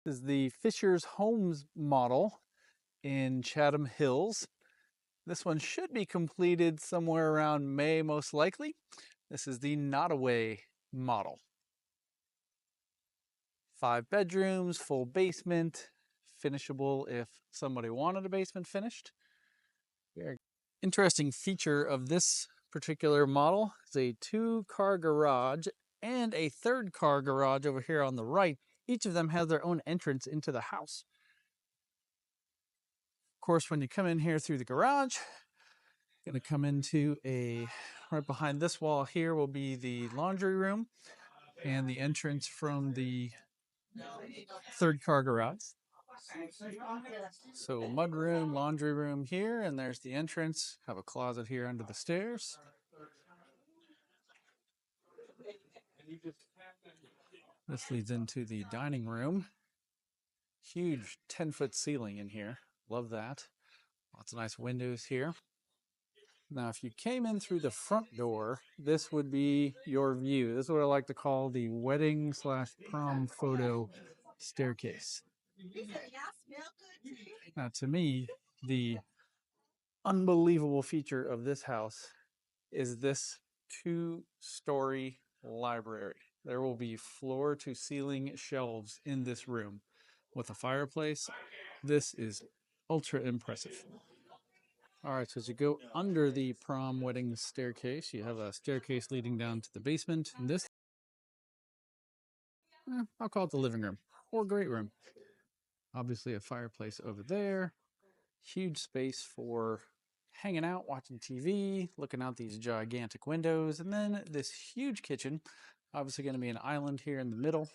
This is the Fischer Homes model in Chatham Hills. This one should be completed somewhere around May, most likely. This is the Nottoway model. 5 bedrooms, full basement, finishable if somebody wanted a basement finished. Very interesting feature of this particular model is a 2-car garage and a 3rd-car garage over here on the right. Each of them has their own entrance into the house. Of course, when you come in here through the garage, you're going to come into right behind this wall here will be the laundry room and the entrance from the 3rd-car garage. So mudroom, laundry room here, and there's the entrance. Have a closet here under the stairs. This leads into the dining room. Huge 10-foot ceiling in here. Love that. Lots of nice windows here. Now, if you came in through the front door, this would be your view. This is what I like to call the wedding/prom photo staircase. Now, to me, the unbelievable feature of this house is this 2-story library. There will be floor-to-ceiling shelves in this room with a fireplace. This is ultra impressive. All right, so as you go under the prom wedding staircase, you have a staircase leading down to the basement. And this, I'll call it the living room or great room. Obviously a fireplace over there. Huge space for hanging out, watching TV, looking out these gigantic windows. And then this huge kitchen, obviously going to be an island here in the middle,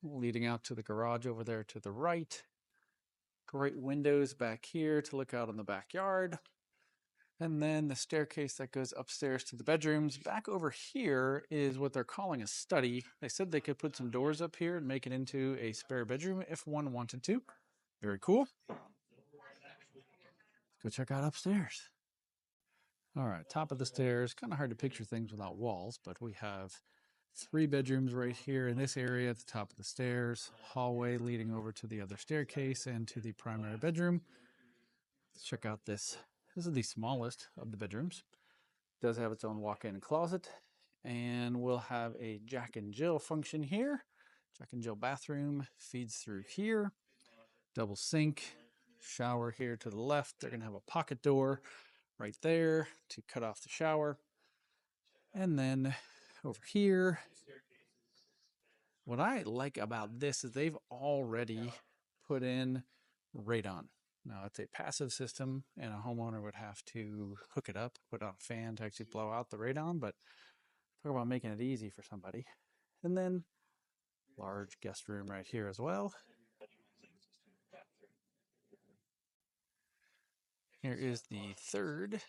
leading out to the garage over there to the right. Great windows back here to look out on the backyard. And then the staircase that goes upstairs to the bedrooms. Back over here is what they're calling a study. They said they could put some doors up here and make it into a spare bedroom if one wanted to. Very cool. Let's go check out upstairs. All right, top of the stairs. Kind of hard to picture things without walls, but we have 3 bedrooms right here in this area at the top of the stairs. Hallway leading over to the other staircase and to the primary bedroom. Let's check out this. This is the smallest of the bedrooms. It does have its own walk-in closet, and we'll have a Jack and Jill function here. Jack and Jill bathroom feeds through here. Double sink, shower here to the left. They're going to have a pocket door right there to cut off the shower. And then over here, what I like about this is they've already put in radon. Now, it's a passive system, and a homeowner would have to hook it up, put on a fan to actually blow out the radon, but talk about making it easy for somebody. And then large guest room right here as well. Here is the 3rd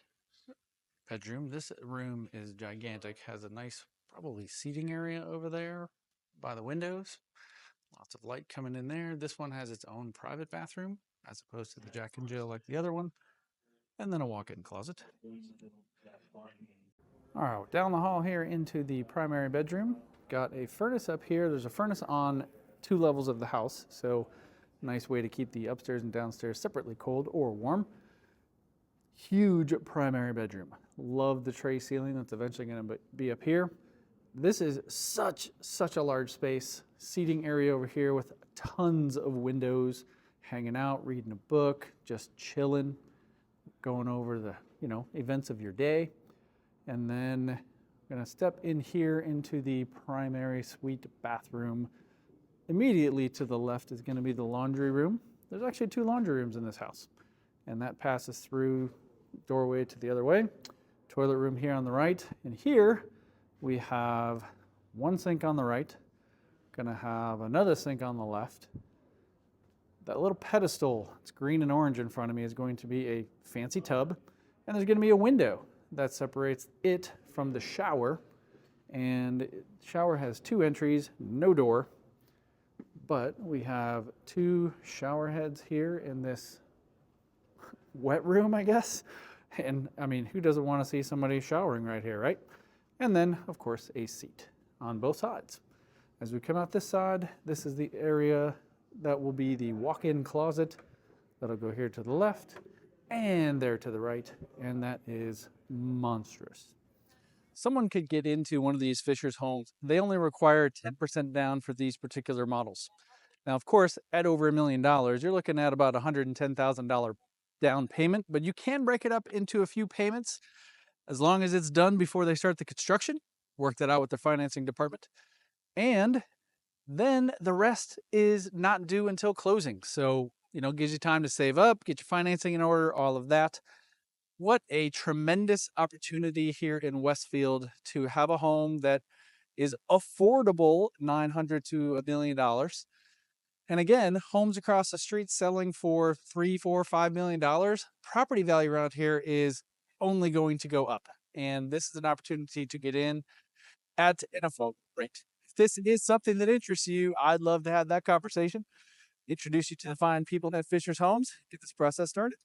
bedroom. This room is gigantic, has a nice probably seating area over there by the windows. Lots of light coming in there. This one has its own private bathroom as opposed to the Jack and Jill like the other one. And then a walk-in closet. All right, down the hall here into the primary bedroom. Got a furnace up here. There's a furnace on 2 levels of the house, so nice way to keep the upstairs and downstairs separately cold or warm. Huge primary bedroom. Love the tray ceiling that's eventually going to be up here. This is such a large space. Seating area over here with tons of windows, hanging out, reading a book, just chilling, going over the, events of your day. And then I'm going to step in here into the primary suite bathroom. Immediately to the left is going to be the laundry room. There's actually 2 laundry rooms in this house, and that passes through doorway to the other way. Toilet room here on the right, and here we have 1 sink on the right. Gonna have another sink on the left. That little pedestal, it's green and orange in front of me, is going to be a fancy tub, and there's gonna be a window that separates it from the shower. And the shower has 2 entries, no door, but we have 2 shower heads here in this wet room, I guess. And I mean, who doesn't want to see somebody showering right here, right? And then, of course, a seat on both sides. As we come out this side, this is the area that will be the walk-in closet. That'll go here to the left and there to the right, and that is monstrous. Someone could get into one of these Fischer's homes. They only require 10% down for these particular models. Now, of course, at over $1 million, you're looking at about $110,000 down payment, but you can break it up into a few payments as long as it's done before they start the construction. Work that out with the financing department. And then the rest is not due until closing. So, gives you time to save up, get your financing in order, all of that. What a tremendous opportunity here in Westfield to have a home that is affordable, $900 to $1 million. And again, homes across the street selling for $3, $4, $5 million. Property value around here is only going to go up. And this is an opportunity to get in at an affordable rate. If this is something that interests you, I'd love to have that conversation. Introduce you to the fine people at Fischer's Homes. Get this process started.